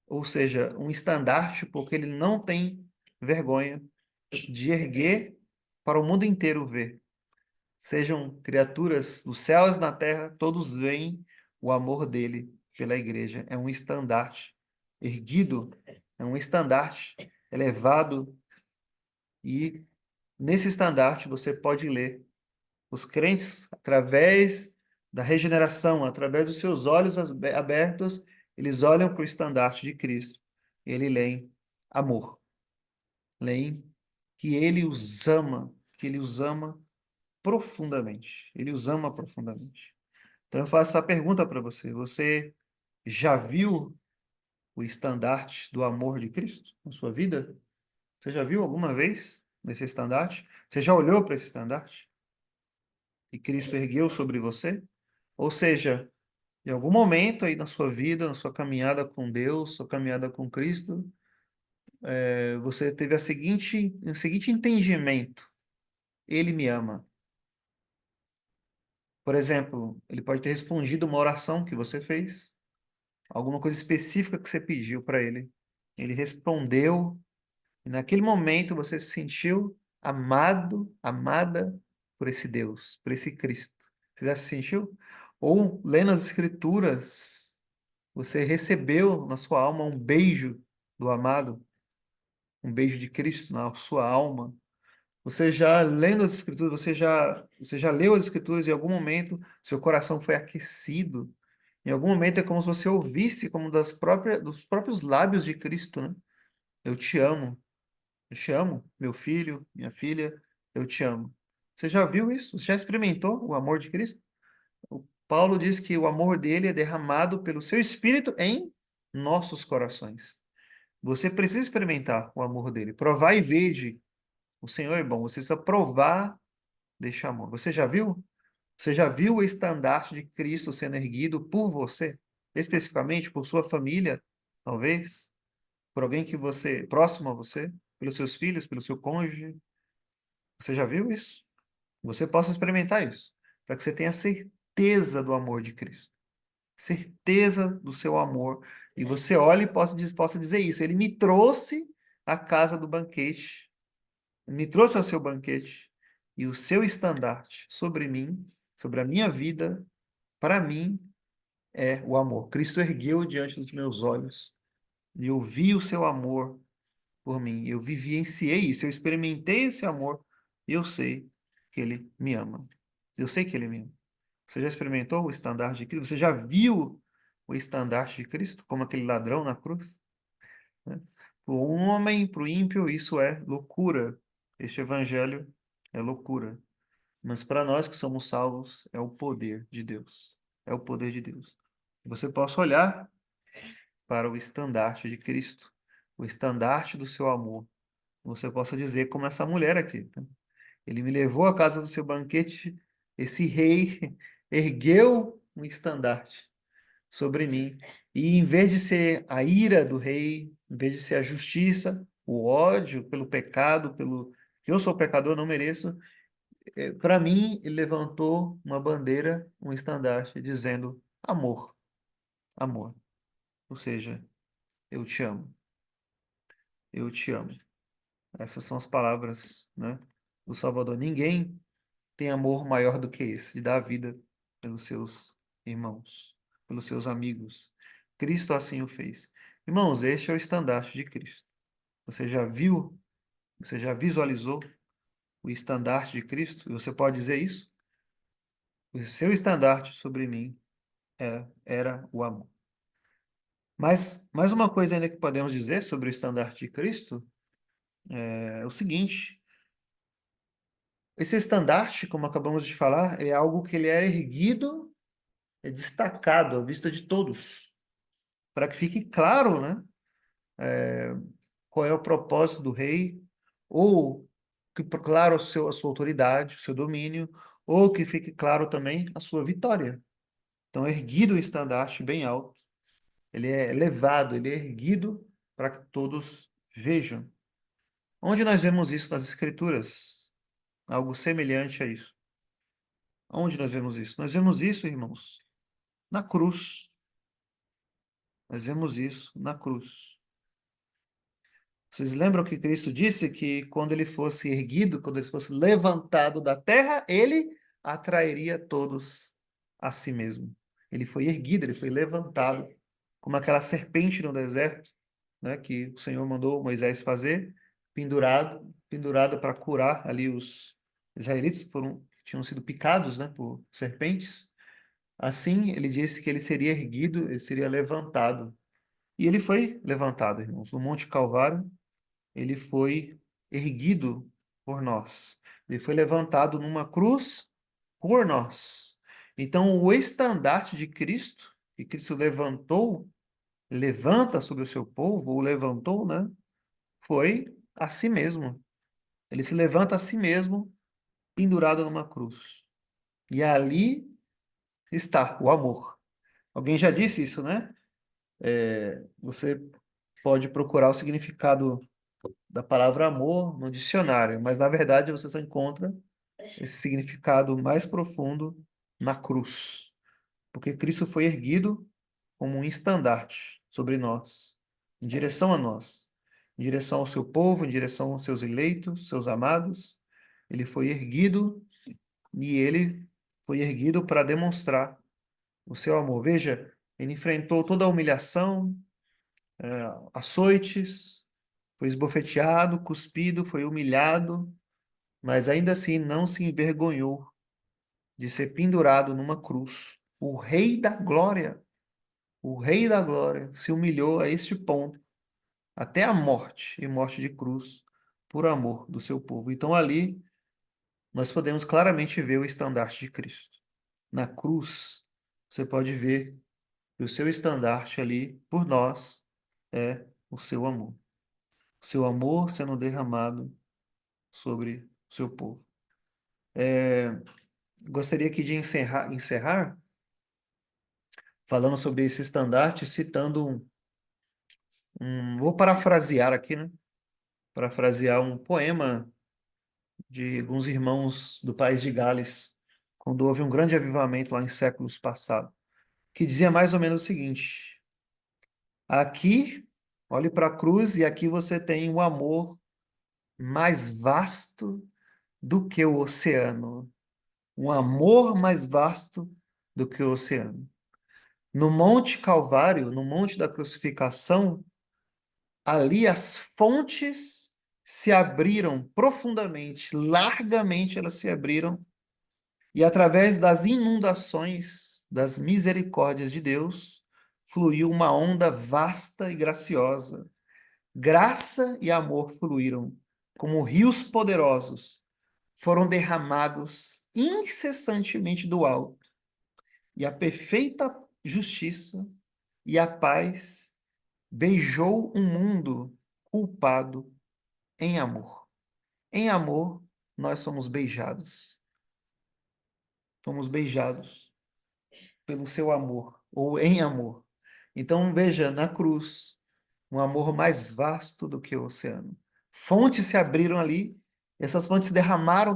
Ou seja, um estandarte, porque ele não tem vergonha de erguer para o mundo inteiro ver. Sejam criaturas dos céus e na terra, todos veem o amor dele pela igreja. É um estandarte erguido, é um estandarte elevado, e nesse estandarte você pode ler. Os crentes, através da regeneração, através dos seus olhos abertos, eles olham para o estandarte de Cristo. E ele leem amor. Leem que ele os ama, que ele os ama profundamente. Ele os ama profundamente. Então eu faço essa pergunta para você. Você já viu o estandarte do amor de Cristo na sua vida? Você já viu alguma vez nesse estandarte? Você já olhou para esse estandarte? E Cristo ergueu sobre você? Ou seja, em algum momento aí na sua vida, na sua caminhada com Deus, sua caminhada com Cristo, você teve o seguinte entendimento: Ele me ama. Por exemplo, ele pode ter respondido uma oração que você fez, alguma coisa específica que você pediu para ele. Ele respondeu, e naquele momento você se sentiu amado, amada por esse Deus, por esse Cristo. Você já se sentiu? Ou lendo as Escrituras, você recebeu na sua alma um beijo do amado, um beijo de Cristo na sua alma. Você já lendo as Escrituras, você já leu as Escrituras e em algum momento seu coração foi aquecido. Em algum momento é como se você ouvisse como dos próprios lábios de Cristo, né? Eu te amo, meu filho, minha filha, eu te amo. Você já viu isso? Você já experimentou o amor de Cristo? O Paulo diz que o amor dele é derramado pelo seu Espírito em nossos corações. Você precisa experimentar o amor dele. Provar e vede. O Senhor é bom. Você precisa provar deste amor. Você já viu? Você já viu o estandarte de Cristo sendo erguido por você? Especificamente por sua família, talvez? Por alguém que você, próximo a você? Pelos seus filhos, pelo seu cônjuge? Você já viu isso? Você possa experimentar isso. Para que você tenha certeza do amor de Cristo. Certeza do seu amor. E você olhe e possa dizer isso. Ele me trouxe à casa do banquete. Me trouxe ao seu banquete. E o seu estandarte sobre mim, sobre a minha vida, para mim, é o amor. Cristo ergueu diante dos meus olhos. E eu vi o seu amor por mim. Eu vivenciei isso. Eu experimentei esse amor. E eu sei que ele me ama. Eu sei que ele me ama. Você já experimentou o estandarte de Cristo? Você já viu o estandarte de Cristo, como aquele ladrão na cruz? Né? Para o homem, para o ímpio, isso é loucura. Este evangelho é loucura. Mas para nós que somos salvos, é o poder de Deus. É o poder de Deus. Você possa olhar para o estandarte de Cristo, o estandarte do seu amor. Você possa dizer como essa mulher aqui, tá? Ele me levou à casa do seu banquete, esse rei ergueu um estandarte sobre mim. E em vez de ser a ira do rei, em vez de ser a justiça, o ódio pelo pecado, pelo que eu sou pecador, não mereço, para mim ele levantou uma bandeira, um estandarte, dizendo amor, amor. Ou seja, eu te amo, eu te amo. Essas são as palavras, né, do Salvador. Ninguém tem amor maior do que esse, de dar a vida. pelos seus irmãos, pelos seus amigos. Cristo assim o fez. Irmãos, este é o estandarte de Cristo. Você já viu, você já visualizou o estandarte de Cristo? E você pode dizer isso? O seu estandarte sobre mim era o amor. Mas mais uma coisa ainda que podemos dizer sobre o estandarte de Cristo é o seguinte: esse estandarte, como acabamos de falar, é algo que ele é erguido, é destacado à vista de todos, para que fique claro, né, qual é o propósito do rei, ou que fique claro a sua autoridade, o seu domínio, ou que fique claro também a sua vitória. Então, é erguido o estandarte bem alto, ele é elevado, ele é erguido para que todos vejam. Onde nós vemos isso nas Escrituras? Algo semelhante a isso. Onde nós vemos isso? Nós vemos isso, irmãos, na cruz. Nós vemos isso na cruz. Vocês lembram que Cristo disse que quando ele fosse erguido, quando ele fosse levantado da terra, ele atrairia todos a si mesmo. Ele foi erguido, ele foi levantado, como aquela serpente no deserto, né, que o Senhor mandou Moisés fazer, pendurado para curar ali os israelitas que tinham sido picados, né, por serpentes. Assim, ele disse que ele seria erguido, ele seria levantado. E ele foi levantado, irmãos. No Monte Calvário, ele foi erguido por nós. Ele foi levantado numa cruz por nós. Então, o estandarte de Cristo, que Cristo levantou, levanta sobre o seu povo, ou levantou, né? Foi a si mesmo. Ele se levanta a si mesmo, pendurado numa cruz. E ali está o amor. Alguém já disse isso, né? Você pode procurar o significado da palavra amor no dicionário, mas na verdade você só encontra esse significado mais profundo na cruz, porque Cristo foi erguido como um estandarte sobre nós, em direção a nós, em direção ao seu povo, em direção aos seus eleitos, seus amados. Ele foi erguido e ele foi erguido para demonstrar o seu amor. Veja, ele enfrentou toda a humilhação, açoites, foi esbofeteado, cuspido, foi humilhado, mas ainda assim não se envergonhou de ser pendurado numa cruz. O Rei da Glória, se humilhou a este ponto, até a morte e morte de cruz, por amor do seu povo. Então ali nós podemos claramente ver o estandarte de Cristo. Na cruz, você pode ver que o seu estandarte ali, por nós, é o seu amor. O seu amor sendo derramado sobre o seu povo. Gostaria aqui de encerrar falando sobre esse estandarte, citando vou parafrasear aqui, né? Parafrasear um poema de alguns irmãos do país de Gales, quando houve um grande avivamento lá em séculos passados, que dizia mais ou menos o seguinte: aqui, olhe para a cruz e aqui você tem o amor mais vasto do que o oceano. Um amor mais vasto do que o oceano. No Monte Calvário, no Monte da Crucificação, ali as fontes se abriram profundamente, largamente elas se abriram, e através das inundações das misericórdias de Deus, fluiu uma onda vasta e graciosa. Graça e amor fluíram como rios poderosos, foram derramados incessantemente do alto, e a perfeita justiça e a paz beijou um mundo culpado em amor. Em amor, nós somos beijados. Somos beijados pelo seu amor, ou em amor. Então, veja, na cruz, um amor mais vasto do que o oceano. Fontes se abriram ali, essas fontes se derramaram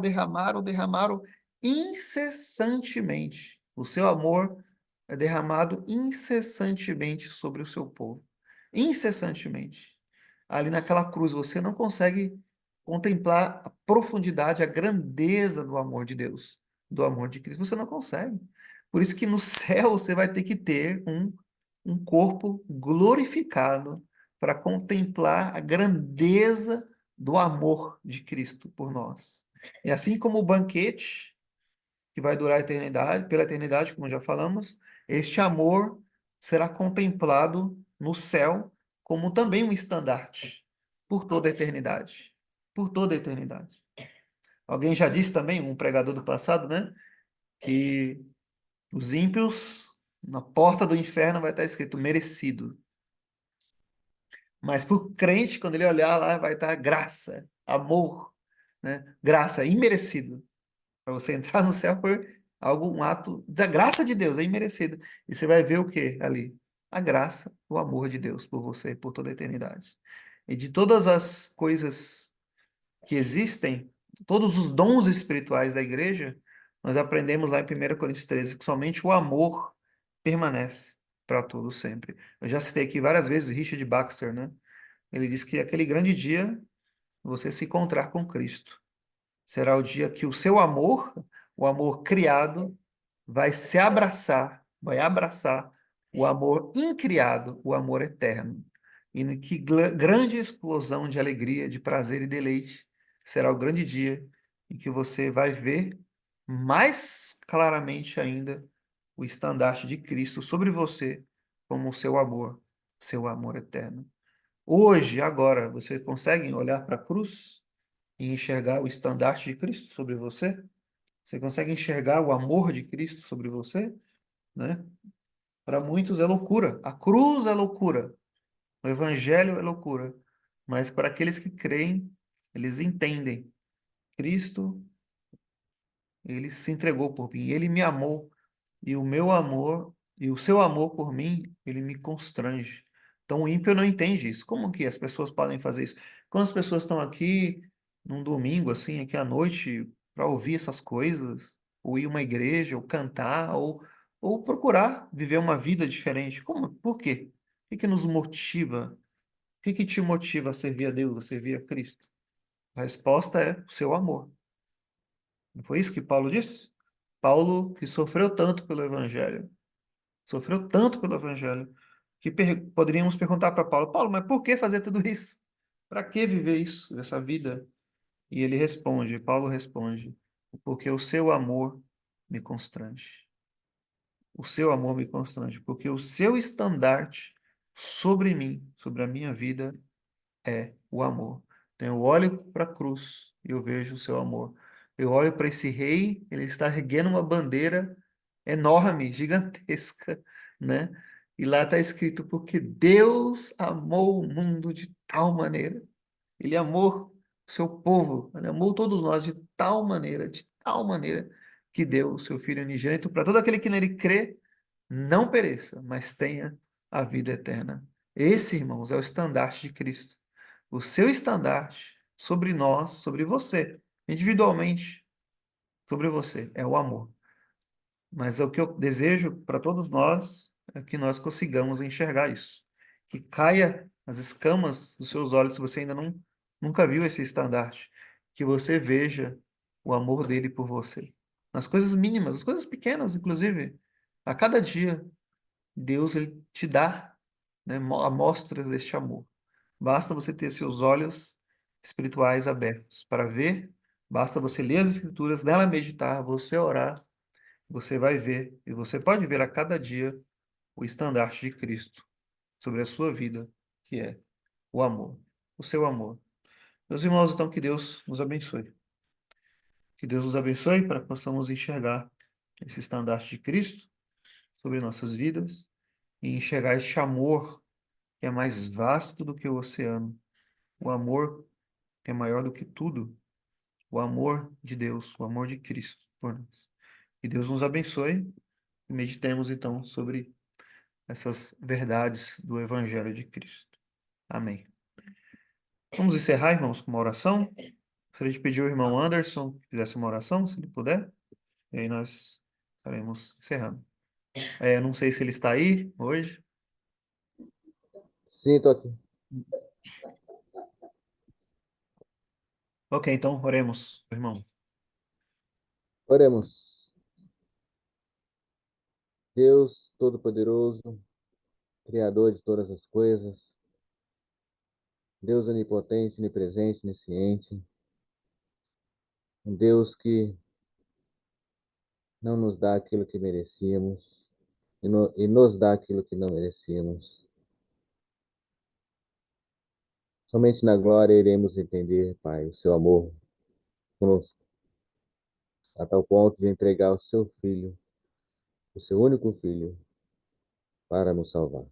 incessantemente. O seu amor é derramado incessantemente sobre o seu povo. Incessantemente. Ali naquela cruz, você não consegue contemplar a profundidade, a grandeza do amor de Deus, do amor de Cristo. Você não consegue. Por isso que no céu você vai ter que ter um corpo glorificado para contemplar a grandeza do amor de Cristo por nós. E assim como o banquete, que vai durar a eternidade, pela eternidade, como já falamos, este amor será contemplado no céu como também um estandarte por toda a eternidade. Por toda a eternidade. Alguém já disse também, um pregador do passado, né? Que os ímpios, na porta do inferno vai estar escrito merecido. Mas por crente, quando ele olhar lá, vai estar graça, amor, né? Graça, imerecido. Para você entrar no céu foi algo, um ato da graça de Deus, é imerecido. E você vai ver o que ali? A graça, o amor de Deus por você, por toda a eternidade. E de todas as coisas que existem, todos os dons espirituais da igreja, nós aprendemos lá em 1 Coríntios 13 que somente o amor permanece para todo sempre. Eu já citei aqui várias vezes Richard Baxter, né? Ele diz que aquele grande dia você se encontrar com Cristo. Será o dia que o seu amor, o amor criado, vai abraçar o amor incriado, o amor eterno. E que grande explosão de alegria, de prazer e deleite será o grande dia em que você vai ver mais claramente ainda o estandarte de Cristo sobre você como o seu amor eterno. Hoje, agora, você consegue olhar para a cruz e enxergar o estandarte de Cristo sobre você? Você consegue enxergar o amor de Cristo sobre você, né? Para muitos é loucura. A cruz é loucura. O evangelho é loucura. Mas para aqueles que creem, eles entendem. Cristo, ele se entregou por mim, ele me amou. E o meu amor e o seu amor por mim, ele me constrange. Então o ímpio não entende isso. Como que as pessoas podem fazer isso? Quando as pessoas estão aqui num domingo, assim, aqui à noite, para ouvir essas coisas, ou ir a uma igreja, ou cantar, ou procurar viver uma vida diferente. Como? Por quê? O que que nos motiva? O que que te motiva a servir a Deus, a servir a Cristo? A resposta é o seu amor. Não foi isso que Paulo disse? Paulo, que sofreu tanto pelo Evangelho, sofreu tanto pelo Evangelho, que poderíamos perguntar para Paulo: Paulo, mas por que fazer tudo isso? Para que viver isso, essa vida? E ele responde, Paulo responde: porque o seu amor me constrange. O seu amor me constrange, porque o seu estandarte sobre mim, sobre a minha vida, é o amor. Então eu olho para a cruz e eu vejo o seu amor. Eu olho para esse rei, ele está erguendo uma bandeira enorme, gigantesca, né? E lá está escrito: porque Deus amou o mundo de tal maneira. Ele amou o seu povo, ele amou todos nós de tal maneira, que deu o seu Filho unigênito para todo aquele que nele crê, não pereça, mas tenha a vida eterna. Esse, irmãos, é o estandarte de Cristo. O seu estandarte sobre nós, sobre você, individualmente, sobre você, é o amor. Mas o que eu desejo para todos nós é que nós consigamos enxergar isso. Que caia as escamas dos seus olhos, se você ainda nunca viu esse estandarte. Que você veja o amor dele por você. Nas coisas mínimas, as coisas pequenas, inclusive. A cada dia, Deus ele te dá, né, amostras deste amor. Basta você ter seus olhos espirituais abertos para ver, basta você ler as Escrituras, nela meditar, você orar, você vai ver, e você pode ver a cada dia o estandarte de Cristo sobre a sua vida, que é o amor, o seu amor. Meus irmãos, então que Deus nos abençoe. Que Deus nos abençoe para que possamos enxergar esse estandarte de Cristo sobre nossas vidas e enxergar este amor que é mais vasto do que o oceano, o amor que é maior do que tudo, o amor de Deus, o amor de Cristo por nós. Que Deus nos abençoe e meditemos então sobre essas verdades do Evangelho de Cristo. Amém. Vamos encerrar, irmãos, com uma oração. Gostaria de pedir ao irmão Anderson que fizesse uma oração, se ele puder, e aí nós estaremos encerrando. Não sei se ele está aí hoje. Sim, estou aqui. Ok, então oremos, irmão. Oremos. Deus Todo-Poderoso, Criador de todas as coisas, Deus onipotente, onipresente, onisciente, um Deus que não nos dá aquilo que merecíamos e nos dá aquilo que não merecíamos. Somente na glória iremos entender, Pai, o seu amor conosco, a tal ponto de entregar o seu Filho, o seu único Filho, para nos salvar.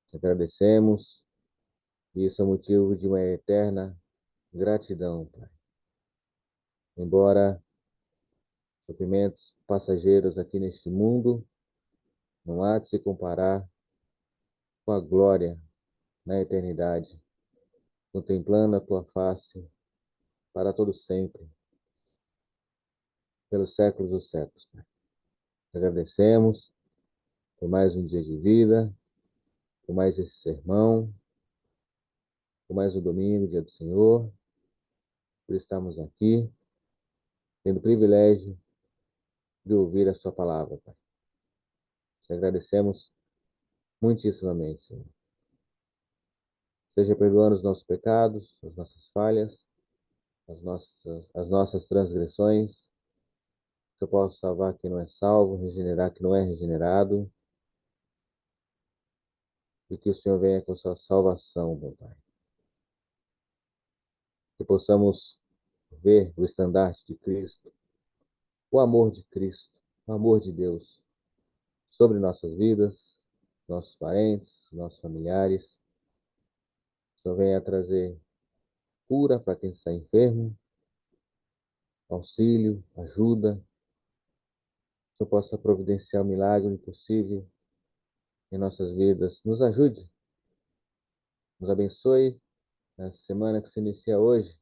Te agradecemos e isso é motivo de uma eterna gratidão, Pai. Embora sofrimentos passageiros aqui neste mundo, não há de se comparar com a glória na eternidade, contemplando a tua face para todo sempre, pelos séculos dos séculos, Pai. Te agradecemos por mais um dia de vida, por mais esse sermão, por mais um domingo, dia do Senhor, por estarmos aqui, tendo o privilégio de ouvir a sua palavra, Pai. Te agradecemos muitíssimamente, Senhor. Seja perdoando os nossos pecados, as nossas falhas, as nossas transgressões, que eu possa salvar quem não é salvo, regenerar quem não é regenerado, e que o Senhor venha com a sua salvação, meu Pai. Que possamos ver o estandarte de Cristo, o amor de Cristo, o amor de Deus sobre nossas vidas, nossos parentes, nossos familiares. Que o Senhor venha trazer cura para quem está enfermo, auxílio, ajuda. Que o Senhor possa providenciar o milagre impossível em nossas vidas. Nos ajude, nos abençoe na semana que se inicia hoje.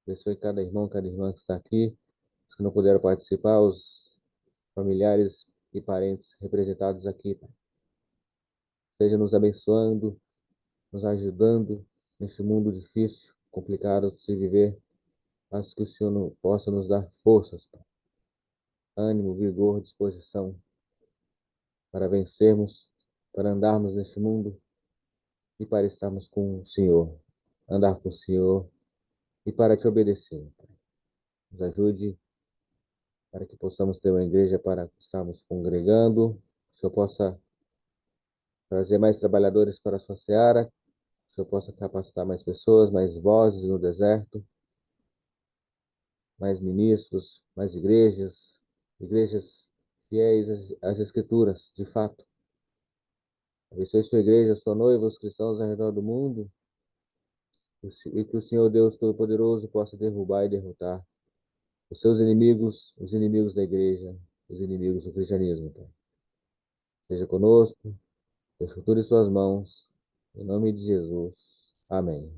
Abençoe cada irmão, cada irmã que está aqui. Os que não puderam participar, os familiares e parentes representados aqui, Pai. Esteja nos abençoando, nos ajudando neste mundo difícil, complicado de se viver. Mas que o Senhor possa nos dar forças, Pai. Ânimo, vigor, disposição para vencermos, para andarmos neste mundo e para estarmos com o Senhor. Andar com o Senhor e para te obedecer, Pai. Nos ajude para que possamos ter uma igreja para estarmos congregando. Que o Senhor possa trazer mais trabalhadores para a sua seara. Que o Senhor possa capacitar mais pessoas, mais vozes no deserto, mais ministros, mais igrejas, igrejas fiéis às Escrituras, de fato. Abençoe sua igreja, sua noiva, os cristãos ao redor do mundo, e que o Senhor Deus Todo-Poderoso possa derrubar e derrotar os seus inimigos, os inimigos da igreja, os inimigos do cristianismo. Pai. Seja conosco, deixe tudo em suas mãos, em nome de Jesus. Amém.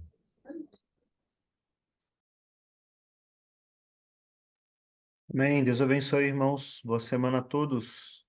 Amém. Deus abençoe, irmãos. Boa semana a todos.